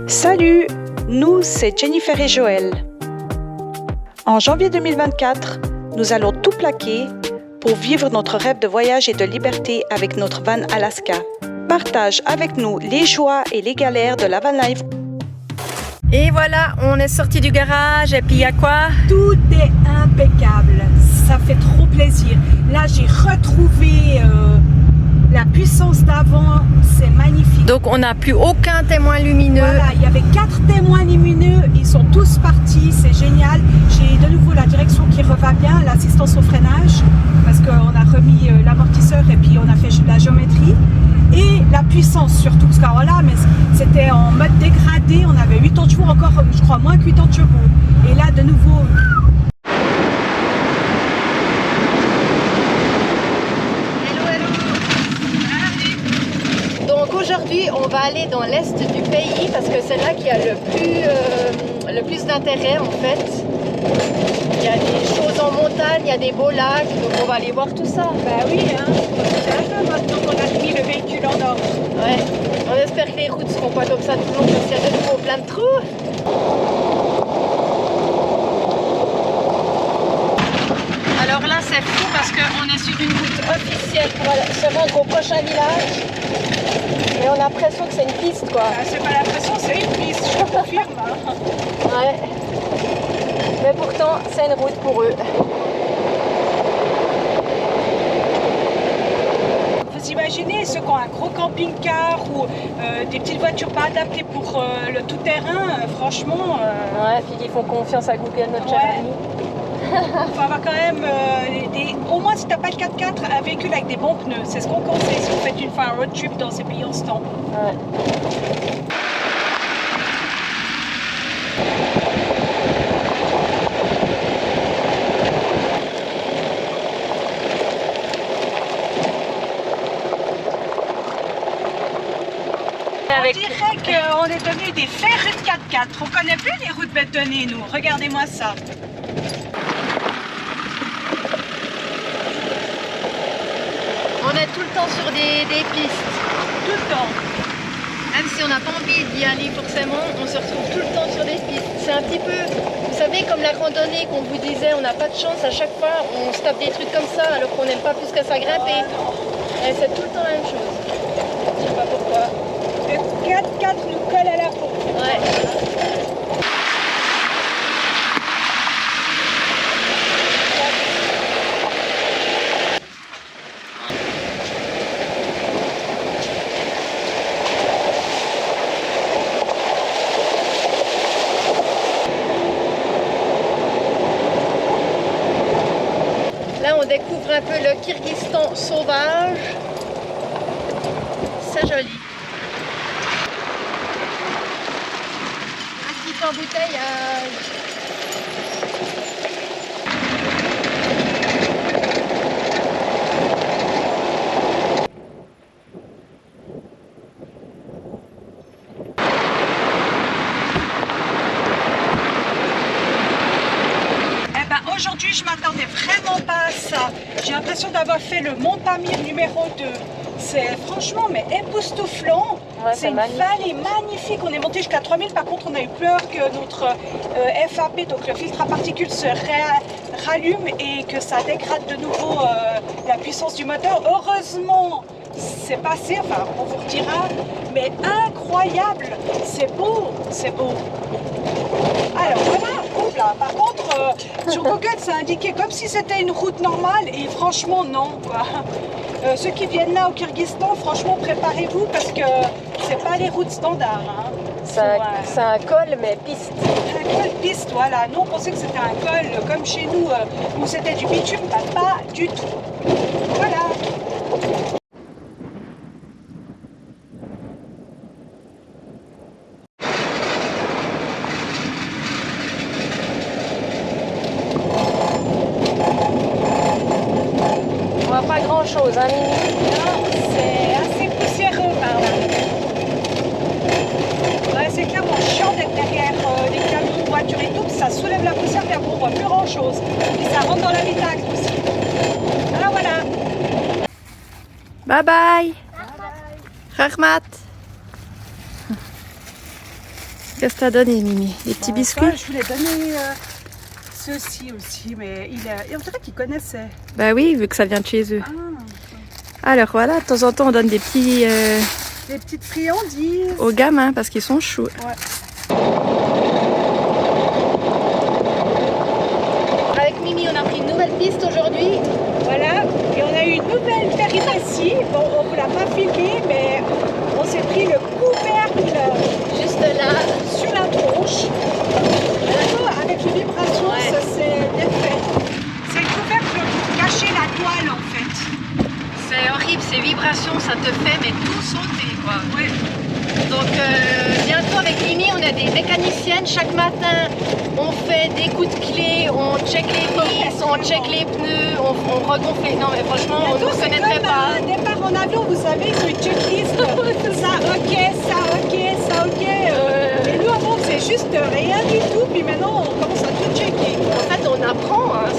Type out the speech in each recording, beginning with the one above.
Salut, nous c'est Jennifer et Joël. En janvier 2024, nous allons tout plaquer pour vivre notre rêve de voyage et de liberté avec notre van Alaska. Partage avec nous les joies et les galères de la van life. Et voilà, on est sorti du garage et puis il y a quoi? Tout est impeccable, ça fait trop plaisir. Là j'ai retrouvé la puissance d'avant, c'est magnifique. Donc on n'a plus aucun témoin lumineux. Voilà, il y avait 4 témoins lumineux, ils sont tous partis, c'est génial. J'ai de nouveau la direction qui reva bien, l'assistance au freinage, parce qu'on a remis l'amortisseur et puis on a fait de la géométrie. Et la puissance surtout, parce qu'alors là, mais c'était en mode dégradé, on avait 80 chevaux, encore je crois moins que 80 chevaux. Et là de nouveau... Donc aujourd'hui, on va aller dans l'est du pays parce que c'est là qu'il y a le plus d'intérêt en fait. Il y a des choses en montagne, il y a des beaux lacs, donc on va aller voir tout ça. Bah oui, hein, c'est un peu maintenant qu'on a mis le véhicule en ordre. Ouais, on espère que les routes seront pas comme ça tout le long parce qu'il y a de nouveau plein de trous. Alors là c'est fou parce qu'on est sur une route officielle pour se rendre au prochain village. Et on a l'impression que c'est une piste quoi. Ah, c'est pas l'impression, c'est une piste, je confirme. Hein. Ouais. Mais pourtant c'est une route pour eux. Vous imaginez ceux qui ont un gros camping-car ou des petites voitures pas adaptées pour le tout-terrain, franchement... Ouais, puis ils font confiance à Google, notre cher ami. Il faut avoir quand même, au moins si tu n'as pas le 4x4, un véhicule avec des bons pneus. C'est ce qu'on conseille si vous faites une fois un road trip dans ces pays en ce temps. Ouais. On dirait qu'on est devenus des férus de 4x4. On connaît plus les routes bétonnées, nous. Regardez-moi ça. On est tout le temps sur des pistes. Tout le temps. Même si on n'a pas envie d'y aller forcément, on se retrouve tout le temps sur des pistes. C'est un petit peu, vous savez, comme la randonnée qu'on vous disait, on n'a pas de chance à chaque fois, on se tape des trucs comme ça alors qu'on n'aime pas plus que ça grimper. Et c'est tout le temps la même chose. Je sais pas pourquoi. Le 4x4 nous colle à la peau. Ouais. Là, on découvre un peu le Kyrgyzstan sauvage. C'est joli. Un petit embouteillage. Aujourd'hui, je m'attendais vraiment pas à ça. J'ai l'impression d'avoir fait le Mont Pamir numéro 2. C'est franchement mais époustouflant. Ouais, c'est une vallée magnifique. On est monté jusqu'à 3000. Par contre, on a eu peur que notre FAP, donc le filtre à particules, se rallume et que ça dégrade de nouveau la puissance du moteur. Heureusement, c'est passé. Enfin, on vous redira. Mais incroyable. C'est beau. C'est beau. Alors voilà. Là. Par contre, sur Google, ça indiquait comme si c'était une route normale et franchement, non. Quoi. Ceux qui viennent là au Kyrgyzstan, franchement, préparez-vous parce que c'est pas les routes standards. Hein. C'est un col, mais piste. Un col piste, voilà. Nous, on pensait que c'était un col comme chez nous où c'était du bitume, bah, pas du tout. Voilà. Pas grand chose, hein, Mimi? Non, c'est assez poussiéreux par là. Ouais, c'est clairement chiant d'être derrière les camions, voitures et tout, ça soulève la poussière, mais on voit plus grand chose. Et ça rentre dans l'habitacle aussi. Alors voilà. Bye bye. Rahmat. Qu'est-ce que t'as donné, Mimi? Des petits biscuits? Ça, je voulais donner ceux-ci aussi, mais on dirait qu'ils connaissaient. Bah oui, vu que ça vient de chez eux. Ah. Alors voilà, de temps en temps, on donne des petits Des petites friandises. aux gamins parce qu'ils sont chauds. Ouais. Avec Mimi, on a pris une nouvelle piste aujourd'hui. Voilà, et on a eu une nouvelle péripétie. Bon, on ne vous l'a pas filmé, mais on s'est pris le couvercle Juste là. sur la tronche. Avec une vibration, Ouais. ça c'est bien fait. C'est le couvercle pour cacher la toile en fait. C'est horrible, ces vibrations, ça te fait mais tout sauter, quoi. Ouais. Donc bientôt avec Mimi, on a des mécaniciennes. Chaque matin, on fait des coups de clé, on check les vis, on check les pneus, on regonfle les... Non mais franchement, on ne Bientôt, c'est reconnaîtrait comme pas. un départ en avion, vous savez, ils ont une checklist. Ça ok, ça ok, ça ok. Et nous avant, c'est juste rien du tout, puis maintenant on commence à tout checker. En fait, on apprend. Hein,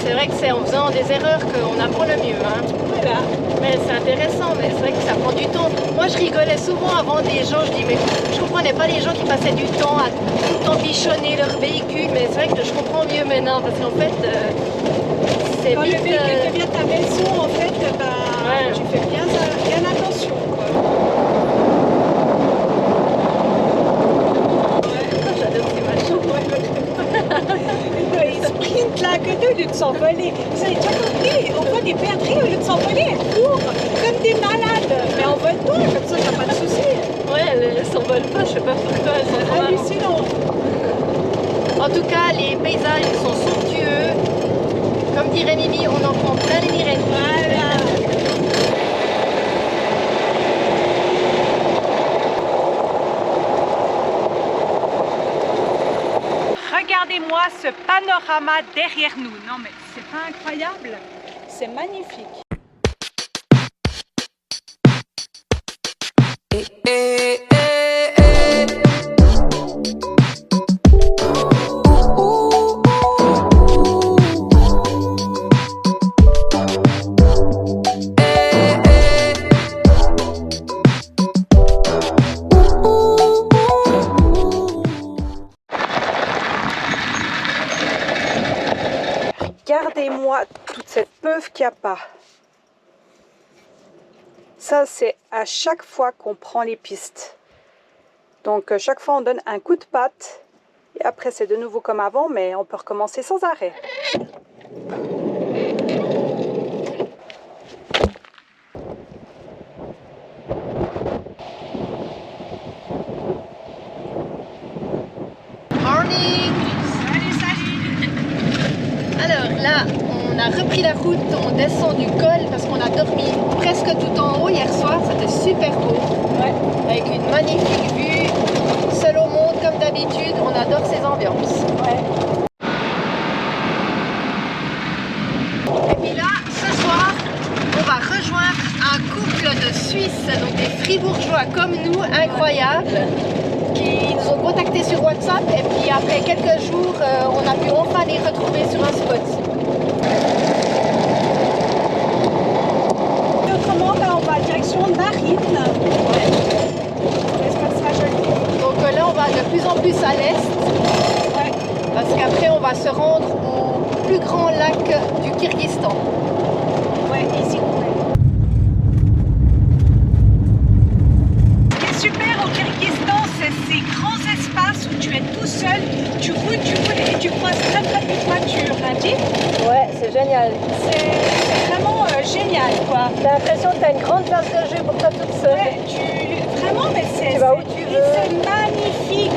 c'est vrai que c'est en faisant des erreurs qu'on apprend le mieux. Hein. Voilà. Mais c'est intéressant, mais c'est vrai que ça prend du temps. Moi, je rigolais souvent avant des gens, je dis, mais je comprenais pas les gens qui passaient du temps à tout le temps bichonner leur véhicule, mais c'est vrai que je comprends mieux maintenant, parce qu'en fait, c'est Quand vite... le véhicule devient ta maison, en fait, Ouais. tu fais bien attention. Quoi. J'adore ces machins. Ils sprintent là, que deux au lieu de s'envoler. Vous avez déjà compris, on voit des perdrix, au lieu de s'envoler, elles courent comme des malades. Mais envole-toi, comme ça, t'as pas de souci. Ouais, elles s'envolent pas, je sais pas pourquoi, elles sont trop marrantes. Hallucinant. En tout cas, les paysages ils sont somptueux. Comme dirait Mimi, on en prend plein les mirettes. Voilà. Regardez-moi ce panorama derrière nous. Non mais c'est pas incroyable, c'est magnifique. Regardez-moi toute cette peuve qu'il n'y a pas. Ça, c'est à chaque fois qu'on prend les pistes. Donc, chaque fois, on donne un coup de patte. Et après, c'est de nouveau comme avant, mais on peut recommencer sans arrêt. Morning! Salut, salut! Alors là, on a repris la route, on descend du col parce qu'on a dormi presque tout en haut hier soir, c'était super beau. Ouais. Avec une magnifique vue, seul au monde comme d'habitude, on adore ces ambiances. Ouais. Et puis là, ce soir, on va rejoindre un couple de Suisses, donc des Fribourgeois comme nous, incroyables, qui nous ont contactés sur WhatsApp et puis après quelques jours, on a pu enfin les retrouver sur un spot. Et autrement, on va en direction de Marine. Ouais. J'espère que ce sera joli. Donc là, on va de plus en plus à l'est, Ouais. parce qu'après, on va se rendre au plus grand lac du Kyrgyzstan. Ouais, ici. Ce qui est super au Kyrgyzstan, c'est ces grands espaces où tu es tout seul, tu roules et tu croises très très peu de voitures, hein, dis. Ouais, c'est génial. C'est vraiment génial, quoi. T'as l'impression que t'as une grande place de jeu pour toi toute seule. Ouais, vraiment, mais c'est Tu vas où tu veux. c'est magnifique.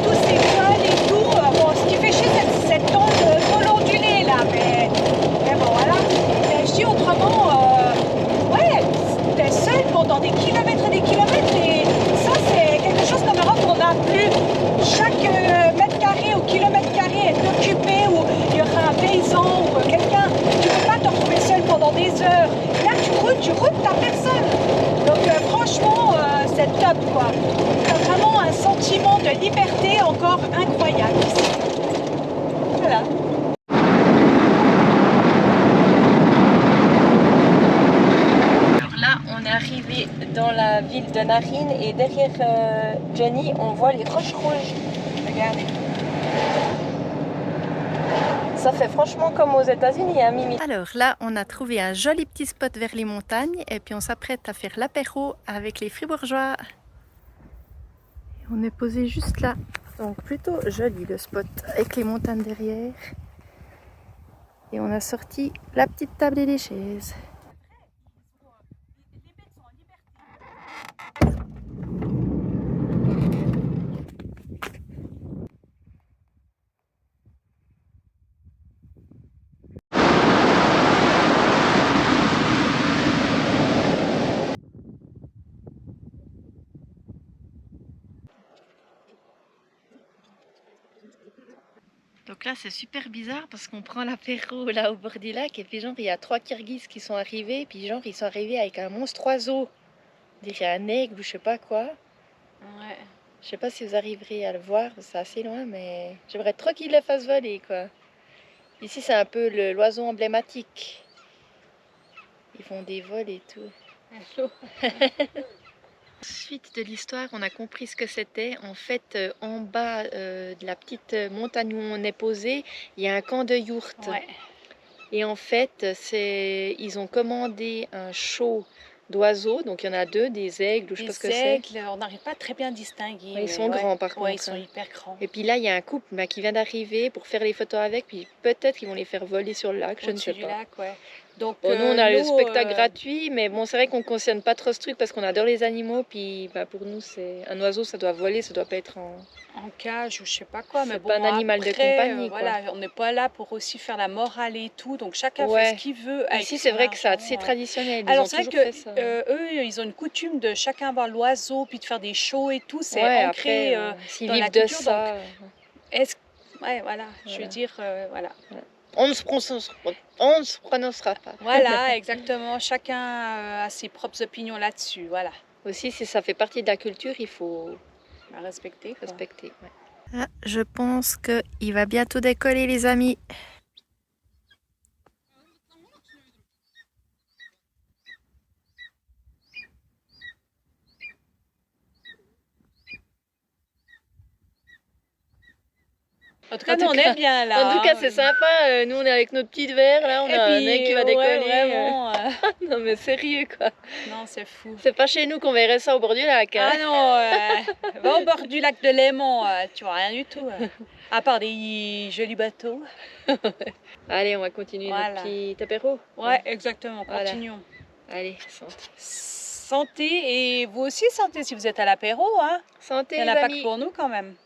Tous ces cols et tout. Bon, ce qui fait chier, c'est cette tente trop ondulée là, mais bon, voilà. Et je dis autrement, ouais, t'es seul pendant des kilomètres et des kilomètres, et ça, c'est quelque chose qu'en Europe, on n'a plus. Chaque mètre carré ou kilomètre carré est occupé, ou il y aura un paysan ou quelqu'un. Tu ne peux pas te retrouver seul pendant des heures. Là, tu roules, t'as personne. Donc, franchement, c'est top, quoi. T'as vraiment un sentiment de liberté encore incroyable ici. Voilà. Alors là, on est arrivé dans la ville de Naryn et derrière Jenny, on voit les roches rouges. Regardez. Ça fait franchement comme aux États-Unis, hein, Mimi. Alors là, on a trouvé un joli petit spot vers les montagnes et puis on s'apprête à faire l'apéro avec les fribourgeois. Et on est posé juste là. Donc plutôt joli le spot avec les montagnes derrière. Et on a sorti la petite table et les chaises. Donc là c'est super bizarre parce qu'on prend l'apéro là au bord du lac et puis genre il y a 3 Kirghizes qui sont arrivés puis genre ils sont arrivés avec un monstre oiseau. On dirait un aigle ou je sais pas quoi. Ouais. Je sais pas si vous arriverez à le voir, c'est assez loin mais j'aimerais trop qu'ils le fassent voler quoi. Ici c'est un peu l'oiseau emblématique. Ils font des vols et tout. Suite de l'histoire, on a compris ce que c'était. En fait, en bas de la petite montagne où on est posé, il y a un camp de yourtes. Ouais. Et en fait, ils ont commandé un show d'oiseaux. Donc il y en a 2, des aigles, ou je sais pas ce que c'est. Des aigles, on n'arrive pas très bien à distinguer. Ouais, ils sont grands par contre. Ouais, ils sont hyper grands. Et puis là, il y a un couple qui vient d'arriver pour faire les photos avec. Puis peut-être qu'ils vont les faire voler sur le lac, je ne sais pas. Lac, ouais. Donc, nous on a le spectacle gratuit, mais bon c'est vrai qu'on ne cautionne pas trop ce truc parce qu'on adore les animaux, puis pour nous c'est un oiseau, ça doit voler, ça doit pas être en cage ou je sais pas quoi, mais bon, pas un animal de compagnie. Voilà, on n'est pas là pour aussi faire la morale et tout, donc chacun fait ce qu'il veut. Ici c'est vrai que c'est traditionnel. Alors c'est vrai que eux ils ont une coutume de chacun avoir l'oiseau puis de faire des shows et tout, c'est ancré dans la culture. De ça. Ouais voilà, je veux dire voilà. On ne se prononcera pas. Voilà, exactement. Chacun a ses propres opinions là-dessus. Voilà. Aussi, si ça fait partie de la culture, il faut respecter. Respecter. Ouais. Ah, je pense qu'il va bientôt décoller, les amis. En tout cas, nous, on est bien là. En tout cas, c'est sympa. Nous, on est avec nos petites verres. Là, on a un mec qui va décoller. Vraiment, non, mais sérieux, quoi. Non, c'est fou. C'est pas chez nous qu'on verrait ça au bord du lac. Hein. Ah non, va au bord du lac de Léman, tu vois rien du tout. À part des jolis bateaux. Allez, on va continuer notre petit apéro. Ouais, exactement. Continuons. Voilà. Allez, santé. Santé. Et vous aussi, santé si vous êtes à l'apéro. Hein. Santé, les amis. Il n'y en a pas que pour nous, quand même.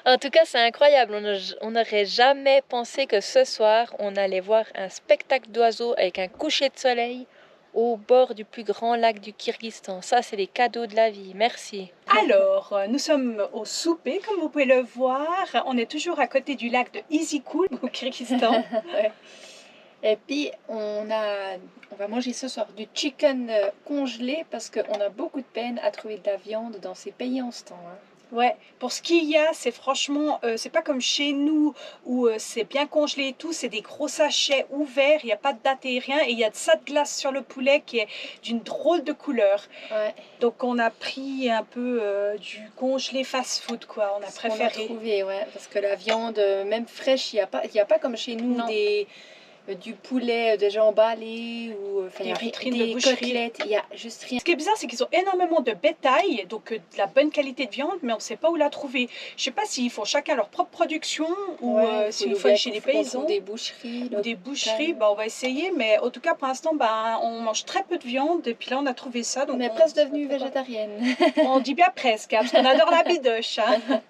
En tout cas, c'est incroyable. On n'aurait jamais pensé que ce soir, on allait voir un spectacle d'oiseaux avec un coucher de soleil au bord du plus grand lac du Kyrgyzstan. Ça, c'est les cadeaux de la vie. Merci. Alors, nous sommes au souper, comme vous pouvez le voir. On est toujours à côté du lac de Izikul, au Kyrgyzstan. Ouais. Et puis, on va manger ce soir du chicken congelé parce qu'on a beaucoup de peine à trouver de la viande dans ces pays en ce temps. Hein. Ouais, pour ce qu'il y a, c'est franchement, c'est pas comme chez nous où c'est bien congelé et tout, c'est des gros sachets ouverts, il n'y a pas de date et rien, et il y a de ça de glace sur le poulet qui est d'une drôle de couleur. Ouais. Donc on a pris un peu du congelé fast-food, quoi, on a préféré. On a trouvé, ouais, parce que la viande, même fraîche, il n'y a pas comme chez nous du poulet déjà emballé ou des côtelettes, il y a juste rien. Ce qui est bizarre, c'est qu'ils ont énormément de bétail, donc de la bonne qualité de viande, mais on ne sait pas où la trouver. Je ne sais pas s'ils font chacun leur propre production ou s'il faut aller chez les paysans. Des boucheries. Ou des boucheries, on va essayer, mais en tout cas pour l'instant, on mange très peu de viande et puis là on a trouvé ça. Donc on est presque devenue végétarienne. On dit bien presque, hein, parce qu'on adore la bidoche. Hein.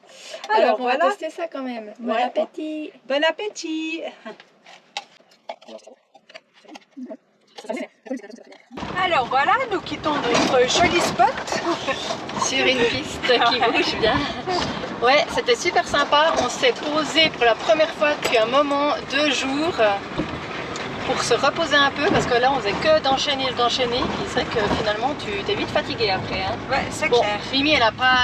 Alors on va tester ça quand même. Bon appétit. Bon appétit. Alors voilà, nous quittons notre joli spot sur une piste qui bouge bien. Ouais, c'était super sympa. On s'est posé pour la première fois depuis un moment, 2 jours. pour se reposer un peu, parce que là on faisait que d'enchaîner, et c'est vrai que finalement tu t'es vite fatiguée après. Hein. Ouais, c'est Bon, clair. Mimi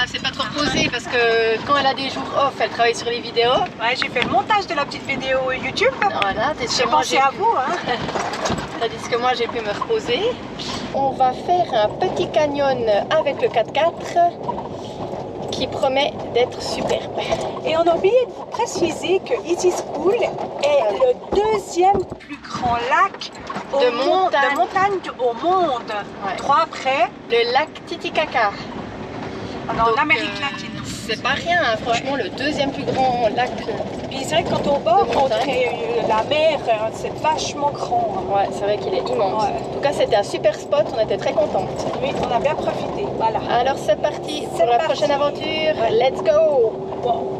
s'est pas trop reposée parce que quand elle a des jours off, elle travaille sur les vidéos. Ouais, j'ai fait le montage de la petite vidéo YouTube. Voilà, J'ai pensé à vous, hein. Tandis que moi j'ai pu me reposer. On va faire un petit canyon avec le 4x4 qui promet d'être superbe. Et on a oublié de vous préciser que Easy School est le deuxième plus grand lac De montagne. au monde. Ouais. 3 après, Le lac Titicaca. en Donc, Amérique latine. C'est pas rien, hein, franchement, le deuxième plus grand lac. Puis c'est vrai que quand on bord, de on montagne. dirait la mer, c'est vachement grand. Hein. Ouais, c'est vrai qu'il est immense. Ouais. En tout cas, c'était un super spot, on était très contentes. Oui, on a bien profité. Voilà. Alors c'est parti C'est pour la parti. prochaine aventure. Let's go! Wow.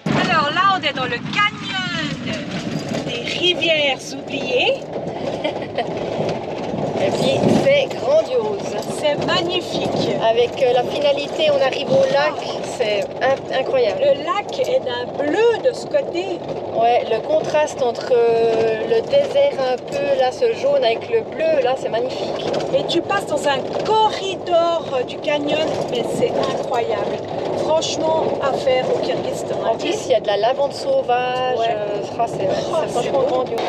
Alors là, on est dans le canyon des rivières oubliées. Et puis c'est grandiose. C'est magnifique. Avec la finalité, on arrive au lac, c'est incroyable. Le lac est d'un bleu de ce côté. Ouais, le contraste entre le désert un peu, là, ce jaune avec le bleu, là, c'est magnifique. Et tu passes dans un corridor du canyon, mais c'est incroyable. Franchement, à faire au Kyrgyzstan. En plus, il y a de la lavande sauvage, Ouais. c'est c'est franchement beau. grandiose.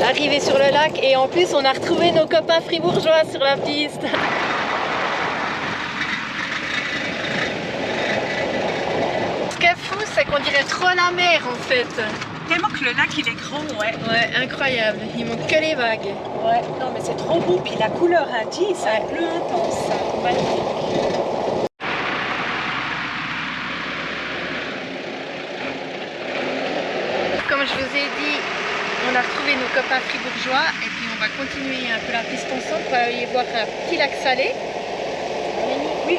Arrivé sur le lac et en plus on a retrouvé nos copains fribourgeois sur la piste. Ce qui est fou, c'est qu'on dirait trop la mer en fait. Tellement que le lac il est grand, ouais. Ouais, incroyable. Il manque que les vagues. Ouais, non mais c'est trop beau. Puis la couleur indique, c'est un bleu intense. Magnifique. Comme je vous ai dit, on a retrouvé nos copains fribourgeois et puis on va continuer un peu la piste ensemble pour aller voir un petit lac salé. Oui.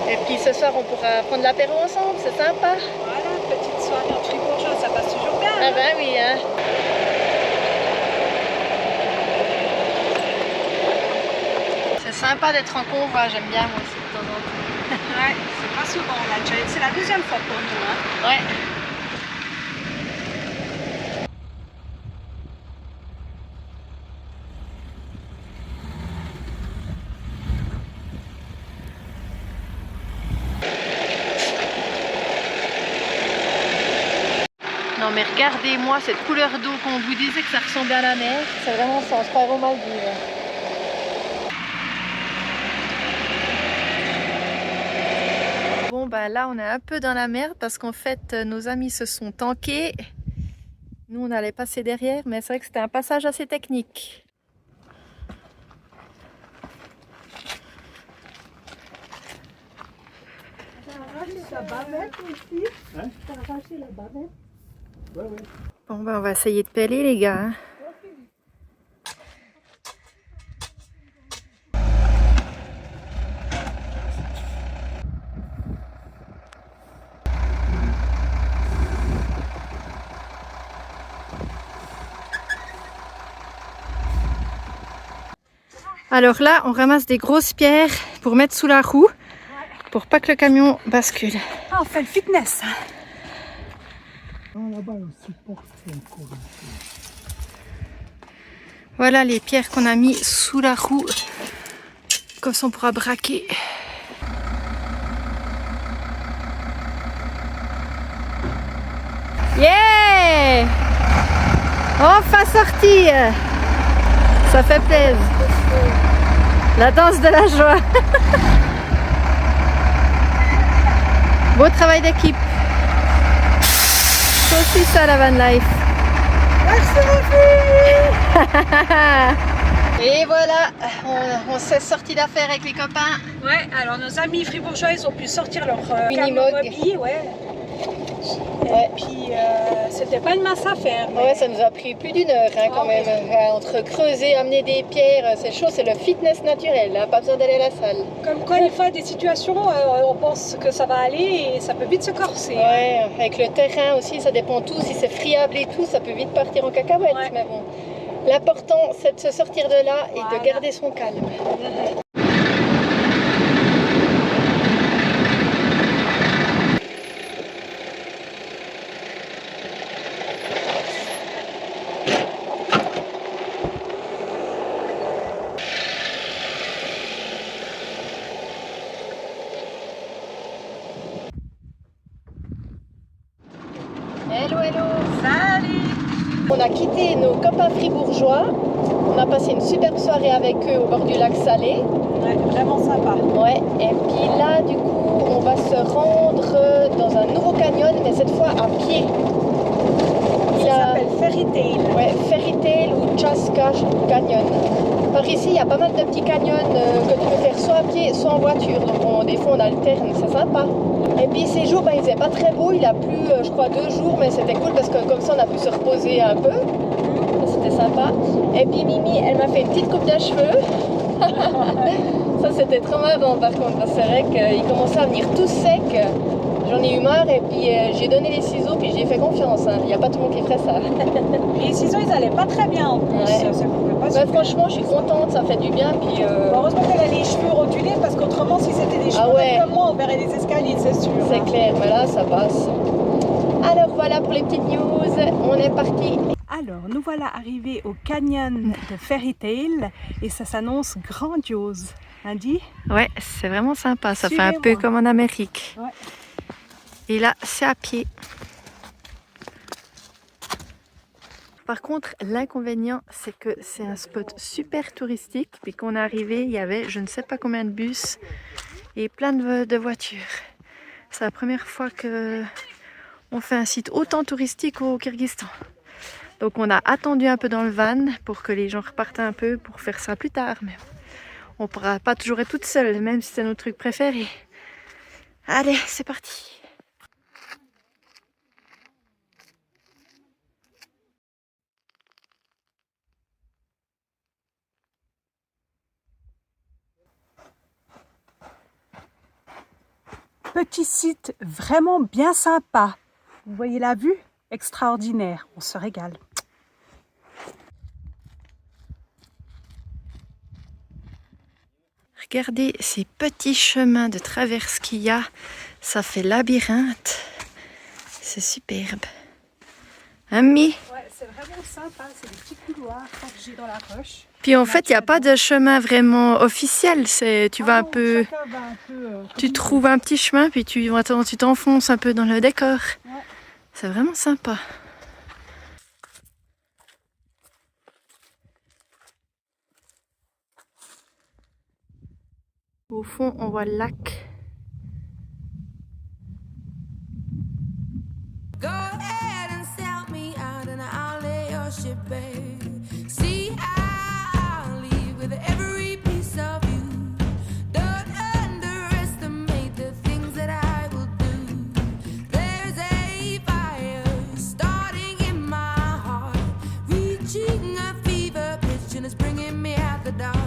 Et puis ce soir on pourra prendre l'apéro ensemble, c'est sympa. Voilà, petite soirée en fribourgeois, ça passe toujours bien. Ah ben oui, hein. C'est sympa d'être en convoi, j'aime bien moi aussi de temps en temps. Ouais, c'est pas souvent là, c'est la deuxième fois pour nous. Hein. Ouais. Non mais regardez-moi cette couleur d'eau qu'on vous disait que ça ressemblait à la mer, c'est vraiment ça, on se croirait aux Maldives. Bon bah là on est un peu dans la merde parce qu'en fait nos amis se sont tankés. Nous on allait passer derrière mais c'est vrai que c'était un passage assez technique. La bavette aussi. Hein? T'as arraché la bavette. Ouais, ouais. Bon bah on va essayer de peler les gars. Hein. Alors là, on ramasse des grosses pierres pour mettre sous la roue. pour pas que le camion bascule. Ah, on fait le fitness. Voilà les pierres qu'on a mis sous la roue, comme ça on pourra braquer. Yeah! Enfin sorti! Ça fait plaisir. La danse de la joie. Beau travail d'équipe. C'est aussi ça la van life. Merci Et voilà, on s'est sorti d'affaires avec les copains. Ouais, alors nos amis fribourgeois, ils ont pu sortir leur Minimog. mobile, ouais. Ouais. Et puis, c'était pas une masse à faire. Mais... Ouais, ça nous a pris plus d'une heure quand même. Entre creuser, amener des pierres, c'est chaud, c'est le fitness naturel, hein, pas besoin d'aller à la salle. Comme quoi, des fois, des situations, on pense que ça va aller et ça peut vite se corser. Ouais, avec le terrain aussi, ça dépend tout. Si c'est friable et tout, ça peut vite partir en cacahuète. Ouais. Mais bon, l'important, c'est de se sortir de là et Voilà. de garder son calme. Hello, hello! Salut! On a quitté nos copains fribourgeois. On a passé une superbe soirée avec eux au bord du lac Salé. Ouais, vraiment sympa. Ouais, et puis là, du coup, on va se rendre dans un nouveau canyon, mais cette fois à pied. Ça s'appelle Fairy Tail. Ouais, Fairy Tail ou Chaska Canyon. Par ici, il y a pas mal de petits canyons que tu peux faire soit à pied, soit en voiture. Donc des fois, on alterne, c'est sympa. Et puis ces jours, il faisait pas très beau, il a plu, je crois, 2 jours, mais c'était cool parce que comme ça, on a pu se reposer un peu. C'était sympa. Et puis Mimi, elle m'a fait une petite coupe de cheveux. Ça, c'était trop marrant par contre, parce que c'est vrai qu'il commençait à venir tout sec. J'en ai eu marre et puis j'ai donné les ciseaux puis j'ai fait confiance. Hein. Il n'y a pas tout le monde qui ferait ça. Et les ciseaux, ils allaient pas très bien en plus. Ouais. Ça pouvait pas se Ouais, faire. franchement, je suis contente, ça fait du bien. Puis, Heureusement qu'elle a les cheveux rotulés parce qu'autrement, si c'était des cheveux Ah ouais. comme moi, on verrait les escaliers, c'est sûr. c'est hein. clair, mais là, ça passe. Alors voilà pour les petites news, on est parti. Alors, nous voilà arrivés au canyon de Fairy Tail et ça s'annonce grandiose. Andy? Ouais, c'est vraiment sympa, ça fait un Suivez-moi. peu comme en Amérique. Ouais. Et là, c'est à pied. Par contre, l'inconvénient, c'est que c'est un spot super touristique. Puis quand on est arrivé, il y avait je ne sais pas combien de bus et plein de voitures. C'est la première fois que on fait un site autant touristique au Kyrgyzstan. Donc on a attendu un peu dans le van pour que les gens repartent un peu pour faire ça plus tard. Mais on ne pourra pas toujours être toute seule, même si c'est notre truc préféré. Allez, c'est parti! Petit site vraiment bien sympa. Vous voyez la vue? Extraordinaire, on se régale. Regardez ces petits chemins de traverse qu'il y a, ça fait labyrinthe, c'est superbe. Ami. Ouais, c'est vraiment sympa, c'est des petits couloirs rangés dans la roche. Puis en fait, il n'y a pas de chemin vraiment officiel, tu vas un non, peu, chacun va un peu, tu trouves un petit chemin, puis tu t'enfonces un peu dans le décor. Ouais. C'est vraiment sympa. Au fond, on voit le lac. Go ahead and sell me out and I'll lay your ship bare. See, I'll leave with every piece of you. Don't underestimate the things that I will do. There's a fire starting in my heart, reaching a fever pitch and it's bringing me out the dark.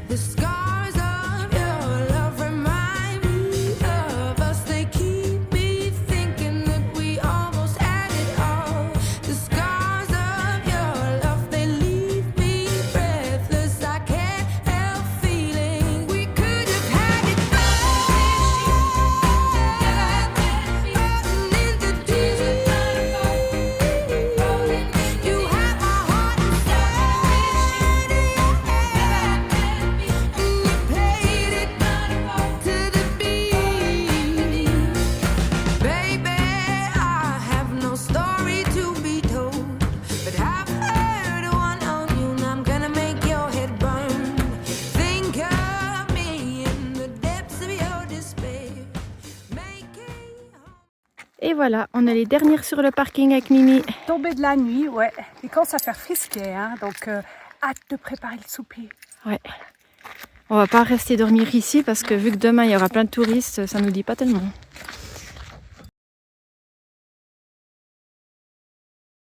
The scars of your love remind me of us. They keep me thinking that we almost had it all. The scars of your love, they leave me breathless. I can't help feeling we could have had it Et voilà, on est les dernières sur le parking avec Mimi. Tombée de la nuit, ouais. Il commence à faire frisquet, hein, donc hâte de préparer le souper. Ouais. On va pas rester dormir ici parce que vu que demain il y aura plein de touristes, ça nous dit pas tellement.